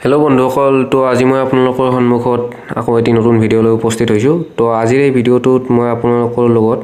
Hello' বন্ধুসকল, তো আজি মই আপোনালোকৰ সন্মুখত আকৌ এটি নতুন ভিডিঅ' লৈ উপস্থিত হৈছোঁ। তো আজিৰ এই ভিডিঅ'টোত মই আপোনালোকৰ লগত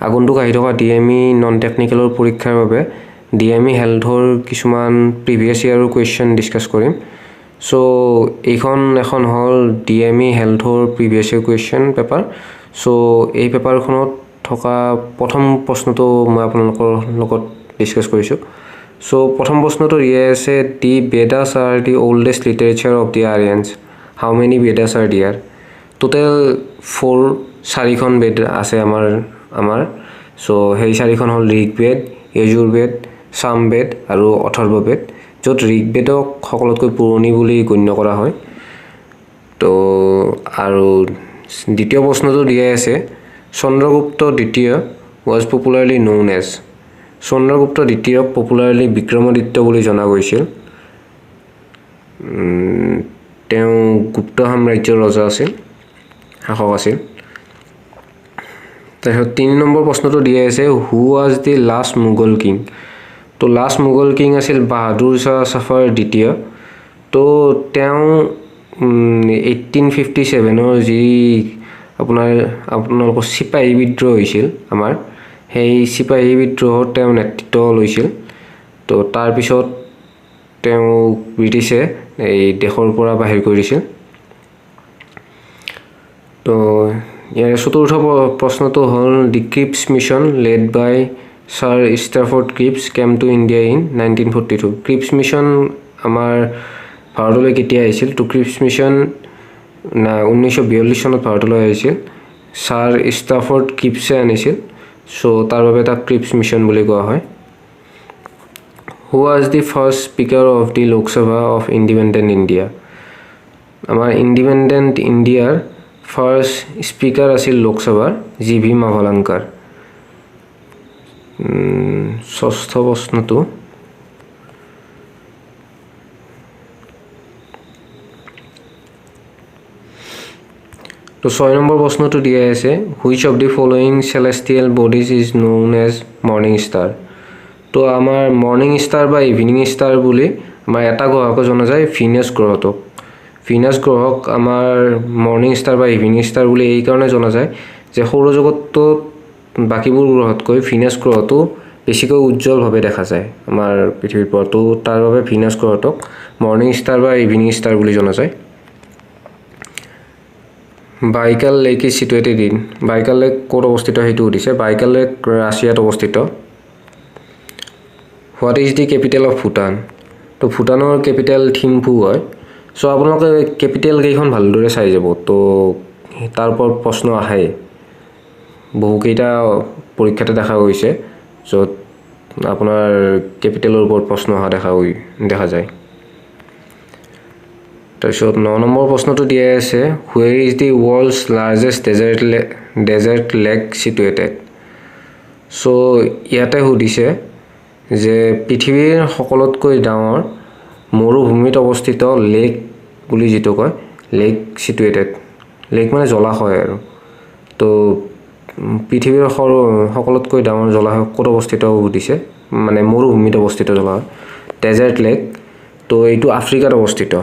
আগন্তুক আহি থকা DME নন টেকনিকেলৰ পৰীক্ষাৰ বাবে DME হেল্থৰ কিছুমান প্ৰিভিয়াছ ইয়াৰৰ কুৱেশ্যন ডিছকাছ কৰিম। চ' এইখন এখন হ'ল DME হেল্থৰ প্ৰিভিয়াছ ইয়াৰ কুৱেশ্যন পেপাৰ। চ' এই পেপাৰখনত থকা প্ৰথম প্ৰশ্নটো মই আপোনালোকৰ লগত ডিছকাছ কৰিছোঁ। So, প্ৰথম প্ৰশ্নটো দিয়া আছে, the Vedas are the oldest literature of the Aryans. How many Vedas are there? Total 4 বেদ আছে আমাৰ So, সেই 4খন হ'ল ঋগবেদ, যজুৰ্বেদ, সামবেদ আৰু অথৰ্ববেদ, য'ত ঋগবেদক সকলোতকৈ পুৰণি বুলি গণ্য কৰা হয়। তো আৰু দ্বিতীয় প্ৰশ্নটো দিয়া আছে, চন্দ্ৰগুপ্ত দ্বিতীয় was popularly known as. Chandragupta দ্বিতীয়ক পপুলাৰলি বিক্ৰমাদিত্য বুলি জনা গৈছিল। তেওঁ গুপ্ত সাম্ৰাজ্যৰ ৰজা আছিল, শাসক আছিল। তাৰপিছত 3 নম্বৰ প্ৰশ্নটো দিয়া আছে, who was the last Mughal king? তো লাষ্ট মোগল কিং আছিল বাহাদুৰ শ্বাহ জাফৰ দ্বিতীয়। তো তেওঁ 1857 যি আপোনালোকৰ চিপাহী বিদ্ৰোহ হৈছিল আমাৰ, সেই চিপাহী বিদ্ৰোহত তেওঁ নেতৃত্ব লৈছিল। তো তাৰপিছত তেওঁ ব্ৰিটিছে এই দেশৰ পৰা বাহিৰ কৰি দিছিল। তো ইয়াৰ চতুৰ্থ প্ৰশ্নটো হ'ল, the Cripps mission led by sir Stafford Cripps came to India in 1942। Cripps mission আমাৰ ভাৰতলৈ কেতিয়া আহিছিল? তো ক্ৰিপছ মিছন 1942 চনত ভাৰতলৈ আহিছিল। ছাৰ ষ্টাৰফৰ্ড ক্ৰিপছে আনিছিল। চ' তাৰ বাবে তাক ক্ৰিপছ মিছন বুলি কোৱা হয়। Who was the first speaker of the Lok Sabha of independent India? আমাৰ ইণ্ডিপেণ্ডেণ্ট ইণ্ডিয়াৰ ফাৰ্ষ্ট স্পীকাৰ আছিল লোকসভাৰ জি ভি মাভালাংকাৰ। ষষ্ঠ প্ৰশ্নটো, তো 6 নম্বৰ প্ৰশ্নটো দিয়া আছে, which of the following celestial bodies is known as morning star? তো আমাৰ মৰ্ণিং ষ্টাৰ বা ইভিনিং ষ্টাৰ বুলি আমাৰ এটা গ্ৰহক জনা যায়, ভিনাছ গ্ৰহটোক। ভিনাছ গ্ৰহক আমাৰ মৰ্ণিং ষ্টাৰ বা ইভিনিং ষ্টাৰ বুলি এইকাৰণে জনা যায় যে সৌৰজগতটোত বাকীবোৰ গ্ৰহতকৈ ভিনাছ গ্ৰহটো বেছিকৈ উজ্জ্বলভাৱে দেখা যায় আমাৰ পৃথিৱীৰ পৰা। তো তাৰ বাবে ভিনাছ গ্ৰহটোক মৰ্ণিং ষ্টাৰ বা ইভিনিং ষ্টাৰ বুলি জনা যায়। Baikal lake is situated in? Baikal lake ক'ত অৱস্থিত সেইটো সুধিছে। বাইকাল লেক ৰাছিয়াত অৱস্থিত। What is the capital of Bhutan? তো ভূটানৰ কেপিটেল থিম্পু হয়। চ' আপোনালোকে কেপিটেল কেইখন ভালদৰে চাই যাব। তো তাৰ ওপৰত প্ৰশ্ন আহে, বহুকেইটা পৰীক্ষাতে দেখা গৈছে য'ত আপোনাৰ কেপিটেলৰ ওপৰত প্ৰশ্ন অহা দেখা যায়। তাৰপিছত 9 নম্বৰ প্ৰশ্নটো দিয়া আছে, where is the world's largest desert lake situated? So' ইয়াতে সুধিছে যে পৃথিৱীৰ সকলোতকৈ ডাঙৰ মৰুভূমিত অৱস্থিত লেক বুলি যিটো কয়, লেক চিটুৱেটেড, লেক মানে জলাশয় আৰু। তো পৃথিৱীৰ সকলোতকৈ ডাঙৰ জলাশয় ক'ত অৱস্থিত সুধিছে, মানে মৰুভূমিত অৱস্থিত জলাশয়, ডেজাৰ্ট লেক। তো এইটো আফ্ৰিকাত অৱস্থিত।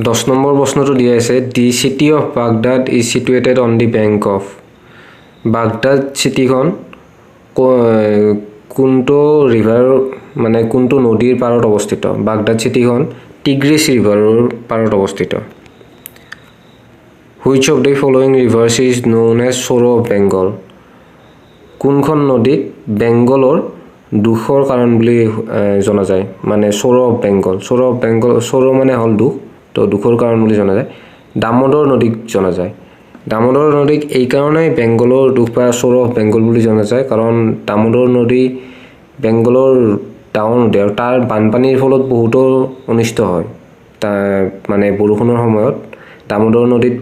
দহ নম্বৰ প্ৰশ্নটো দিয়া আছে, the city of Baghdad is situated on the bank of? Baghdad চিটিখন কোনটো ৰিভাৰ, মানে কোনটো নদীৰ পাৰত অৱস্থিত? বাগদাদ চিটিখন টিগ্ৰিছ ৰিভাৰৰ পাৰত অৱস্থিত। Which of the following rivers is known as sorrow of Bengal? কোনখন নদীক বেংগলৰ দুখৰ কাৰণ বুলি জনা যায়, মানে চ'ৰ অফ বেংগল? চ'ৰ মানে হ'ল দুখ, তো দুখৰ কাৰণ বুলি জনা যায়। দামোদৰ নদীক জনা যায়। দামোদৰ নদীক এইকাৰণে বেংগলৰ দুখ বা চ'ৰ অফ বেংগল বুলি জনা যায় কাৰণ দামোদৰ নদী বেংগলৰ ডাঙৰ নদী আৰু তাৰ বানপানীৰ ফলত বহুতো অনিষ্ট হয়। মানে বৰষুণৰ সময়ত দামোদৰ নদীত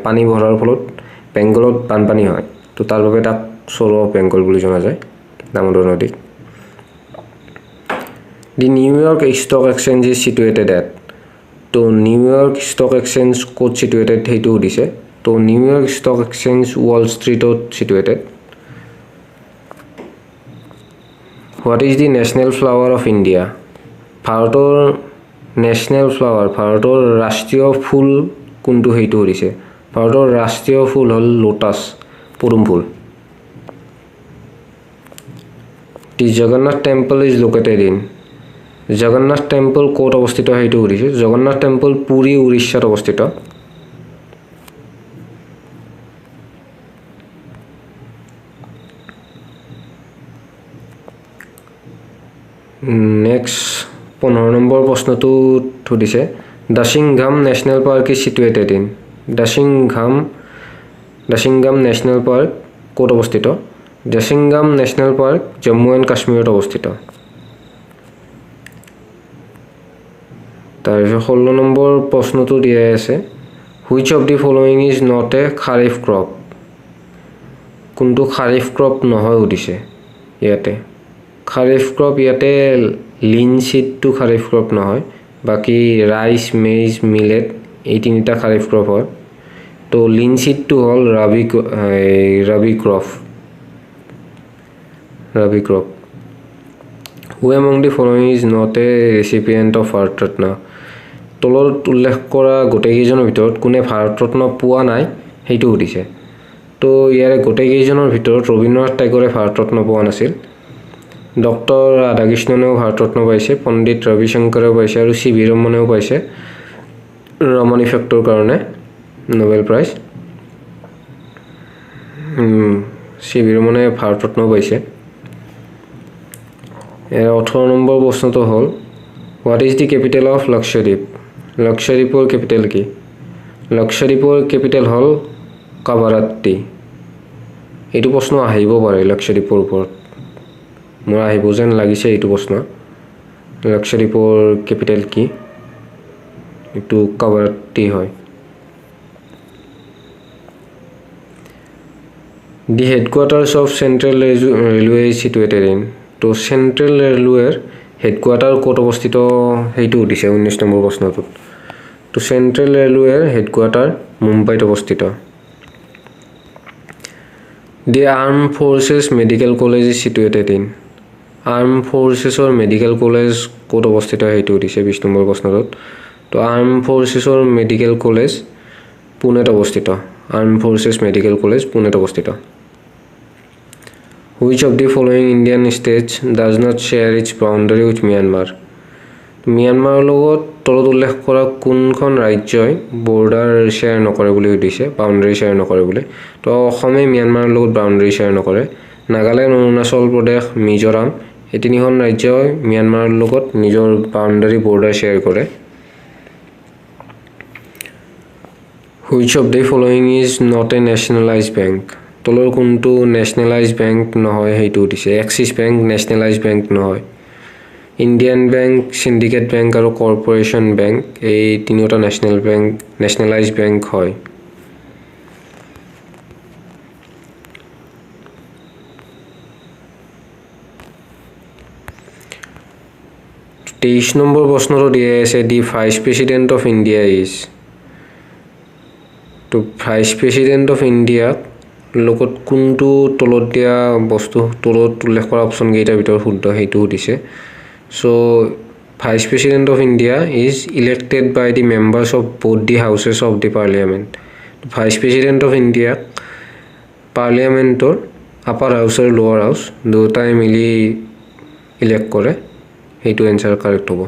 পানী ভৰাৰ ফলত বেংগলত বানপানী হয়। তো তাৰ বাবে তাক চ'ৰ অফ বেংগল বুলি জনা যায়, দামোদৰ নদীক। দি New York stock exchange is situated at? তো নিউয়ৰ্ক ষ্টক এক্সচেঞ্জ ক'ত চিটুৱেটেড সেইটো সুধিছে। তো New York stock exchange wall ষ্ট্ৰীটত situated. What is the national flower of India ভাৰতৰ নেশ্যনেল ফ্লাৱাৰ ভাৰতৰ ৰাষ্ট্ৰীয় ফুল কোনটো সেইটো সুধিছে ভাৰতৰ ৰাষ্ট্ৰীয় ফুল হ'ল লোটাছ পদুম ফুল the Jagannath temple is located in Jagannath temple ক'ত অৱস্থিত সেইটো সুধিছে জগন্নাথ টেম্পল পুৰী উৰিষ্যাত অৱস্থিত নেক্সট 15 নম্বৰ প্ৰশ্নটো সুধিছে Dachigam national park is situated in Dachigam national park ক'ত অৱস্থিত Dachigam national park Jammu and কাশ্মীৰত অৱস্থিত তাৰপিছত 16 নম্বৰ প্ৰশ্নটো দিয়া আছে which of the following is not a kharif crop কোনটো খাৰিফ ক্ৰপ নহয় সুধিছে ইয়াতে খাৰিফ ক্ৰপ ইয়াতে লিনচিডটো খাৰিফ ক্ৰপ নহয় বাকি ৰাইচ মেইজ মিলেট এই তিনিটা খাৰিফ ক্ৰপ হয় তো লিনচিডটো হ'ল rabi crop who among the following is not a recipient of Bharat Ratna তলত উল্লেখ কৰা গোটেইকেইজনৰ ভিতৰত কোনে ভাৰত ৰত্ন পোৱা নাই সেইটো সুধিছে তো ইয়াৰে গোটেইকেইজনৰ ভিতৰত ৰবীন্দ্ৰনাথ টেগৰে ভাৰত ৰত্ন পোৱা নাছিল ডক্টৰ ৰাধাকৃষ্ণনেও ভাৰত ৰত্ন পাইছে পণ্ডিত ৰবিশংকৰেও পাইছে আৰু চি ভি ৰমনেও পাইছে ৰমন ইফেক্টৰ কাৰণে নোবেল প্ৰাইজ চি ভি ৰমনে ভাৰত ৰত্ন পাইছে 18 নম্বৰ প্ৰশ্নটো হ'ল what is the capital of লক্ষদ্বীপৰ কেপিটেল কি লক্ষদ্বীপৰ কেপিটেল হ'ল কাভাৰাত্তি এইটো প্ৰশ্ন আহিব পাৰে লক্ষদ্বীপৰ ওপৰত মোৰ আহিব যেন লাগিছে এইটো প্ৰশ্ন লক্ষদ্বীপৰ কেপিটেল কি এইটো কাভাৰাত্তি হয় the headquarters of central railway is situated in তো চেণ্ট্ৰেল ৰেলৱেৰ হেডকোৱাৰ্টাৰ ক'ত অৱস্থিত সেইটো সুধিছে 19 নম্বৰ প্ৰশ্নটোত তো চেণ্ট্ৰেল ৰেলৱেৰ হেডকোৱাৰ্টাৰ মুম্বাইত অৱস্থিত the arm forces medical college is situated in arm ফ'ৰ্চেছৰ মেডিকেল কলেজ ক'ত অৱস্থিত সেইটো সুধিছে 20 নম্বৰ প্ৰশ্নটোত তো আৰ্ম ফ'ৰ্চেছৰ মেডিকেল কলেজ পুনেত অৱস্থিত আৰ্ম ফ'ৰ্চেছ মেডিকেল কলেজ পুনেত অৱস্থিত Which of the following Indian states does not share its boundary with Myanmar? Myanmar লগত তলত উল্লেখ কৰা কোনখন ৰাজ্যই বৰ্ডাৰ শ্বেয়াৰ নকৰে বুলি কৈছে বাউণ্ডাৰী শ্বেয়াৰ নকৰে বুলি তো অসমে ম্যানমাৰৰ লগত বাউণ্ডাৰী শ্বেয়াৰ নকৰে নাগালেণ্ড অৰুণাচল প্ৰদেশ মিজোৰাম এই তিনিখন ৰাজ্যই ম্যানমাৰৰ লগত নিজৰ বাউণ্ডাৰী বৰ্ডাৰ শ্বেয়াৰ কৰে Which of the following is not a nationalized bank? তলৰ কোনটো নেশ্যনেলাইজড বেংক নহয় সেইটো দিছে এক্সিছ বেংক নেশ্যনেলাইজড বেংক নহয় ইণ্ডিয়ান বেংক সিন্ডিকেট বেংক আৰু কৰ্পোৰেশ্যন বেংক এই তিনিটা নেশ্যনেলাইজড বেংক হয় 23 নম্বৰ প্ৰশ্নটো দিয়া আছে the vice president of India is তো ভাইচ প্ৰেসিডেন্ট অফ ইণ্ডিয়া লগত কোনটো তলত দিয়া বস্তু তলত উল্লেখ কৰা অপচন কেইটাৰ ভিতৰত শুদ্ধ সেইটো দিছে so vice president of India is elected by the members of both the houses of the parliament vice president of India পাৰ্লিয়ামেন্টৰ আপাৰ হাউস আৰু লোৱাৰ হাউস দুটাই মিলি ইলেক্ট কৰে এইটো এনসাৰ কাৰেক্ট হ'ব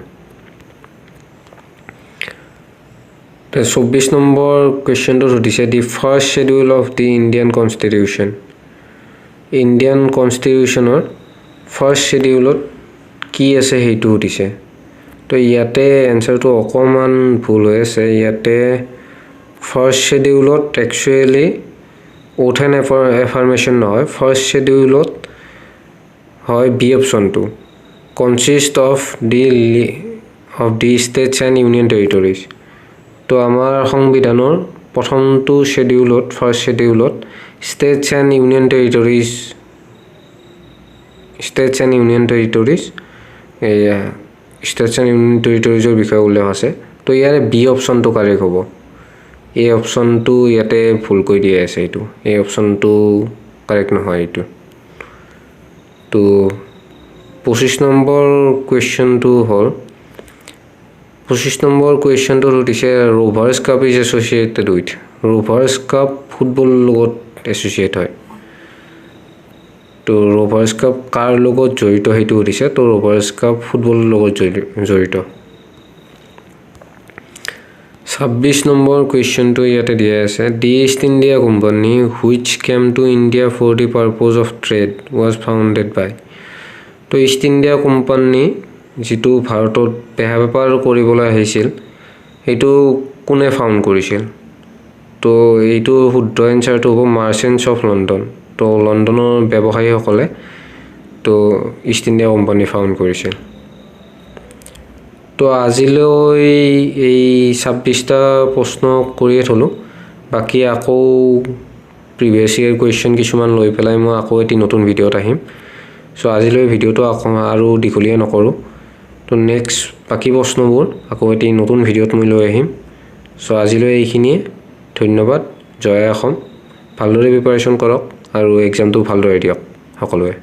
24 নম্বৰ কোৱেশ্চনটো সুধিছে the first schedule of the Indian constitution Indian কনস্টিটিউশনৰ ফাৰ্স্ট শিডিউলত কি আছে সেইটো সুধিছে তো ইয়াতে এনসাৰটো অকমান ভুল হৈ আছে ইয়াতে ফাৰ্স্ট শিডিউলত একচুয়ালি ওথ এণ্ড এফাৰ্মেশন নহয় ফাৰ্স্ট শিডিউলত হয় B অপশনটো consist of the states and union territories তো আমাৰ সংবিধানৰ প্ৰথমটো শিডিউলত first শিডিউলত states and union territories states and union territories ৰ বিষয়ে উল্লেখ আছে তো ইয়াৰে বি অপশনটো কাৰেক্ট হ'ব এই অপশনটো ইয়াতে ভুল কৰি দিয়া আছে এইটো এই অপশনটো কাৰেক্ট নহয় এইটো তো 25 নম্বৰ কুৱেশ্যনটো হ'ল 25 নম্বৰ কুৱেশ্যনটো সুধিছে rovers cup is associated with rovers cup ফুটবলৰ লগত এছ'চিয়েট হয় তো ৰোভাৰ্ছ কাপ কাৰ লগত জড়িত সেইটো সুধিছে তো ৰোভাৰ্ছ কাপ ফুটবলৰ লগত জড়িত 26 নম্বৰ কুৱেশ্যনটো ইয়াতে দিয়া আছে the East India company which came to India for the purpose of trade was founded by তো ইষ্ট ইণ্ডিয়া কোম্পানী যিটো ভাৰতত বেহা বেপাৰ কৰিবলৈ আহিছিল এইটো কোনে ফাউণ্ড কৰিছিল তো এইটো শুদ্ধ এনচাৰটো হ'ব মাৰ্চেণ্টছ অফ লণ্ডন তো লণ্ডনৰ ব্যৱসায়ীসকলে তো ইষ্ট ইণ্ডিয়া কোম্পানী ফাউণ্ড কৰিছিল তো আজিলৈ এই 26টা প্ৰশ্ন কৰিয়ে থলোঁ বাকী আকৌ প্ৰিভিয়াছ ইয়েৰ কুৱেশ্যন কিছুমান লৈ পেলাই মই আকৌ এটি নতুন ভিডিঅ'ত আহিম চ' আজিলৈ ভিডিঅ'টো আৰু দীঘলীয়া নকৰোঁ তো নেক্সট বাকী প্ৰশ্নবোৰ আকৌ এটি নতুন ভিডিঅ'ত মই লৈ আহিম চ' আজিলৈ এইখিনিয়ে ধন্যবাদ জয় অসম ভালদৰে প্ৰিপাৰেশ্যন কৰক আৰু এক্সামটো ভালদৰে দিয়ক সকলোৱে